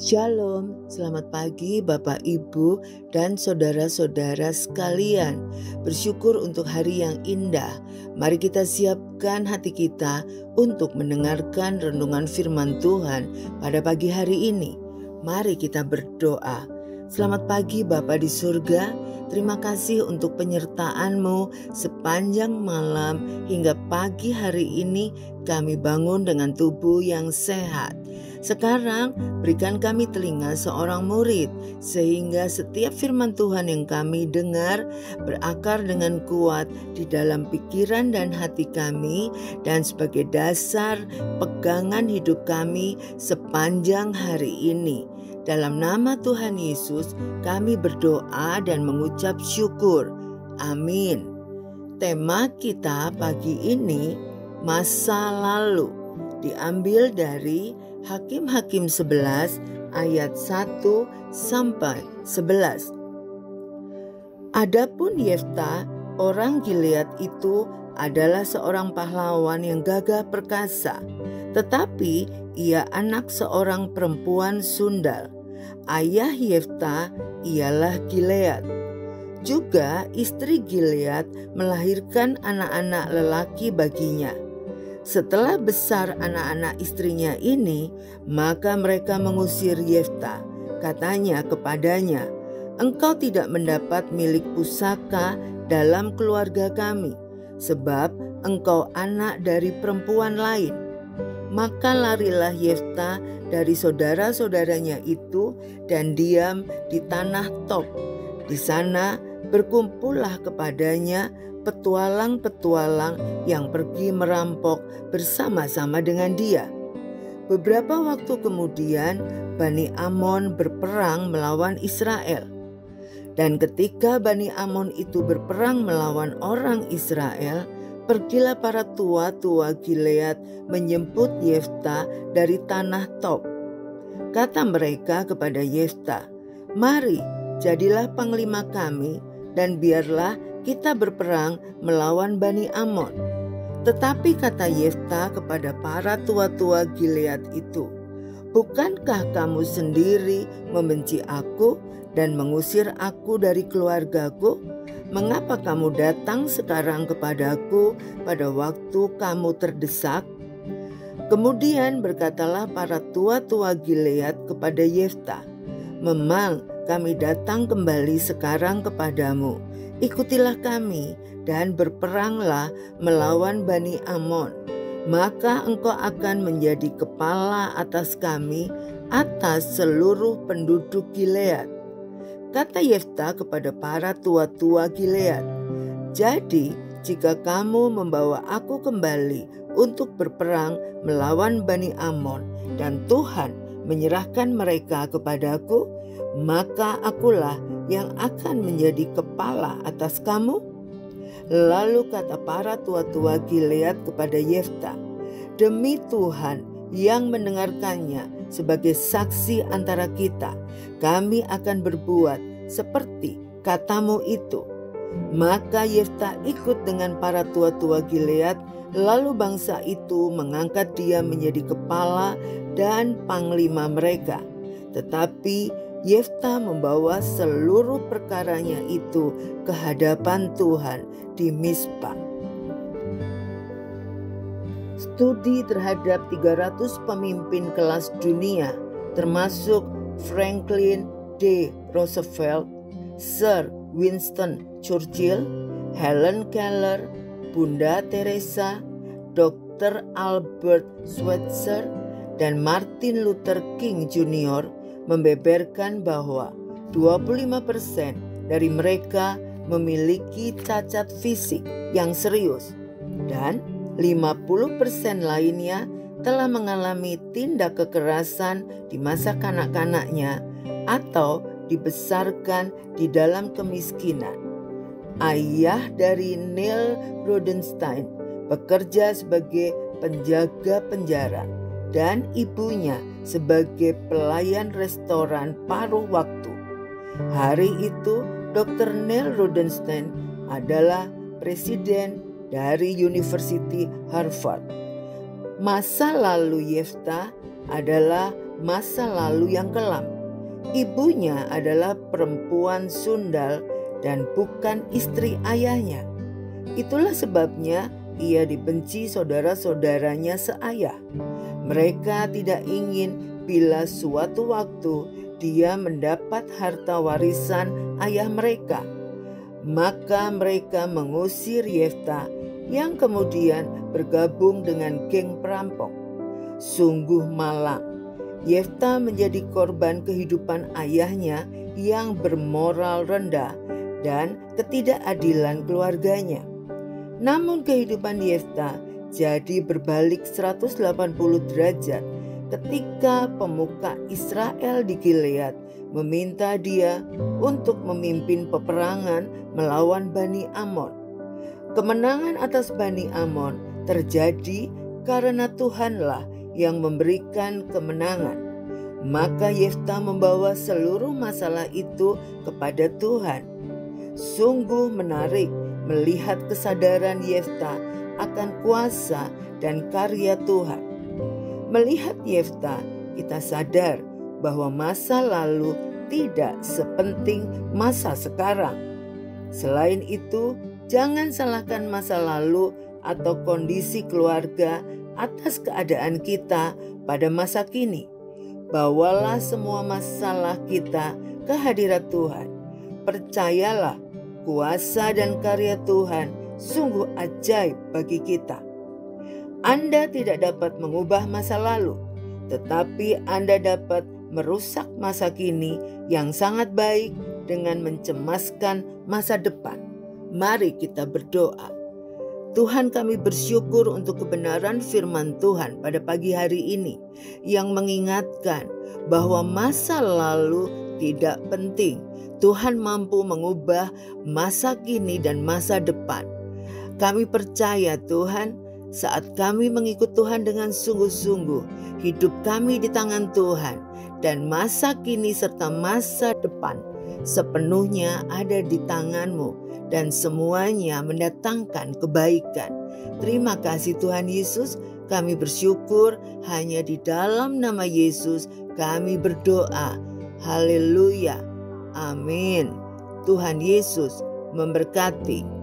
Shalom, selamat pagi Bapak Ibu dan saudara-saudara sekalian. Bersyukur untuk hari yang indah. Mari kita siapkan hati kita untuk mendengarkan renungan firman Tuhan pada pagi hari ini. Mari kita berdoa. Selamat pagi Bapa di surga, terima kasih untuk penyertaan-Mu sepanjang malam hingga pagi hari ini kami bangun dengan tubuh yang sehat. Sekarang berikan kami telinga seorang murid, sehingga setiap firman Tuhan yang kami dengar berakar dengan kuat di dalam pikiran dan hati kami, dan sebagai dasar pegangan hidup kami sepanjang hari ini. Dalam nama Tuhan Yesus kami berdoa dan mengucap syukur. Amin. Tema kita pagi ini, masa lalu, diambil dari Hakim-Hakim 11 ayat 1 sampai 11. Adapun Yefta, orang Gilead itu adalah seorang pahlawan yang gagah perkasa, tetapi ia anak seorang perempuan sundal. Ayah Yefta ialah Gilead. Juga istri Gilead melahirkan anak-anak lelaki baginya. Setelah besar anak-anak istrinya ini, maka mereka mengusir Yefta. Katanya kepadanya, "Engkau tidak mendapat milik pusaka dalam keluarga kami, sebab engkau anak dari perempuan lain." Maka larilah Yefta dari saudara-saudaranya itu dan diam di tanah Tob. Di sana berkumpullah kepadanya petualang-petualang yang pergi merampok bersama-sama dengan dia. Beberapa waktu kemudian Bani Amon berperang melawan Israel. Dan ketika Bani Amon itu berperang melawan orang Israel, pergilah para tua-tua Gilead menjemput Yefta dari tanah Tob. Kata mereka kepada Yefta, "Mari, jadilah panglima kami, dan biarlah kita berperang melawan Bani Amon." Tetapi kata Yefta kepada para tua-tua Gilead itu, "Bukankah kamu sendiri membenci aku dan mengusir aku dari keluargaku? Mengapa kamu datang sekarang kepadaku pada waktu kamu terdesak?" Kemudian berkatalah para tua-tua Gilead kepada Yefta, "Memang kami datang kembali sekarang kepadamu. Ikutilah kami dan berperanglah melawan Bani Amon. Maka engkau akan menjadi kepala atas kami, atas seluruh penduduk Gilead." Kata Yefta kepada para tua-tua Gilead, "Jadi jika kamu membawa aku kembali untuk berperang melawan Bani Amon, dan Tuhan menyerahkan mereka kepadaku, maka akulah yang akan menjadi kepala atas kamu." Lalu kata para tua-tua Gilead kepada Yefta, "Demi Tuhan yang mendengarkannya sebagai saksi antara kita, kami akan berbuat seperti katamu itu." Maka Yefta ikut dengan para tua-tua Gilead, lalu bangsa itu mengangkat dia menjadi kepala dan panglima mereka. Tetapi Yefta membawa seluruh perkaranya itu ke hadapan Tuhan di Mizpa. Studi terhadap 300 pemimpin kelas dunia, termasuk Franklin D. Roosevelt, Sir Winston Churchill, Helen Keller, Bunda Teresa, Dr. Albert Schweitzer, dan Martin Luther King Jr. membeberkan bahwa 25% dari mereka memiliki cacat fisik yang serius, dan 50% lainnya telah mengalami tindak kekerasan di masa kanak-kanaknya atau dibesarkan di dalam kemiskinan. Ayah dari Neil Rudenstine bekerja sebagai penjaga penjara, dan ibunya sebagai pelayan restoran paruh waktu. Hari itu Dr. Neil Rudenstine adalah presiden dari University Harvard. Masa lalu Yefta adalah masa lalu yang kelam. Ibunya adalah perempuan sundal dan bukan istri ayahnya. Itulah sebabnya ia dibenci saudara-saudaranya seayah. Mereka tidak ingin bila suatu waktu dia mendapat harta warisan ayah mereka. Maka mereka mengusir Yefta yang kemudian bergabung dengan geng perampok. Sungguh malang. Yefta menjadi korban kehidupan ayahnya yang bermoral rendah dan ketidakadilan keluarganya. Namun kehidupan Yefta jadi berbalik 180 derajat ketika pemuka Israel di Gilead meminta dia untuk memimpin peperangan melawan Bani Amon. Kemenangan atas Bani Amon terjadi karena Tuhanlah yang memberikan kemenangan. Maka Yefta membawa seluruh masalah itu kepada Tuhan. Sungguh menarik melihat kesadaran Yefta akan kuasa dan karya Tuhan. Melihat Yefta, kita sadar bahwa masa lalu tidak sepenting masa sekarang. Selain itu, jangan salahkan masa lalu atau kondisi keluarga atas keadaan kita pada masa kini. Bawalah semua masalah kita ke hadirat Tuhan. Percayalah, kuasa dan karya Tuhan sungguh ajaib bagi kita. Anda tidak dapat mengubah masa lalu, tetapi Anda dapat merusak masa kini yang sangat baik dengan mencemaskan masa depan. Mari kita berdoa. Tuhan, kami bersyukur untuk kebenaran firman Tuhan pada pagi hari ini yang mengingatkan bahwa masa lalu tidak penting. Tuhan mampu mengubah masa kini dan masa depan. Kami percaya Tuhan, saat kami mengikut Tuhan dengan sungguh-sungguh, hidup kami di tangan Tuhan dan masa kini serta masa depan sepenuhnya ada di tangan-Mu. Dan semuanya mendatangkan kebaikan. Terima kasih Tuhan Yesus, kami bersyukur hanya di dalam nama Yesus kami berdoa. Haleluya. Amin. Tuhan Yesus memberkati.